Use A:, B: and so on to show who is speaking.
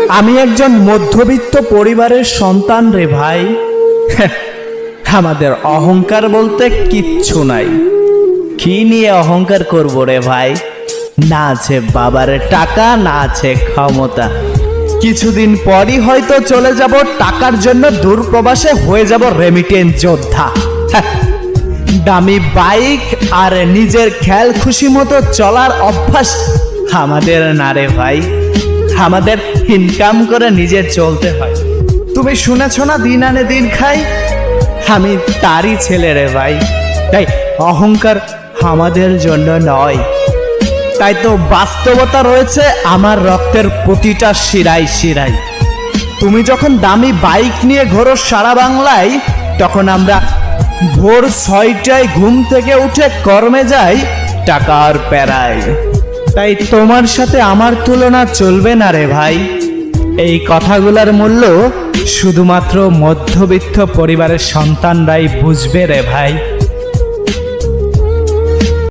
A: আমি একজন মধ্যবিত্ত পরিবারের সন্তান রে ভাই। আমাদের অহংকার বলতে কিচ্ছু নাই। কি নিয়ে অহংকার করব রে ভাই? না আছে বাবার টাকা, না আছে ক্ষমতা। কিছুদিন পরই হয়তো চলে যাব টাকার জন্য দূরপ্রবাসে, হয়ে যাব রেমিটেন্স যোদ্ধা। দামি বাইক আর নিজের খেয়াল খুশি মতো চলার অভ্যাস আমাদের না রে ভাই। আমাদের ইনকাম করে নিজে চলতে হয়। তুমি শুনেছ না, দিন আনে দিন খাই। আমি তারই ছেলে রে ভাই। তাই অহংকার আমাদের জন্য নয়। তাই তো বাস্তবতা রয়েছে আমার রক্তের প্রতিটা শিরায় শিরায়। তুমি যখন দামি বাইক নিয়ে ঘোরো সারা বাংলায়, তখন আমরা ভোর 6টায় ঘুম থেকে উঠে কর্মে যাই টাকার প্যারায়। তাই তোমার সাথে আমার তুলনা চলবে না রে ভাই। এই কথাগুলোর মূল্য শুধুমাত্র মধ্যবিত্ত পরিবারের সন্তানরাই বুঝবে রে ভাই।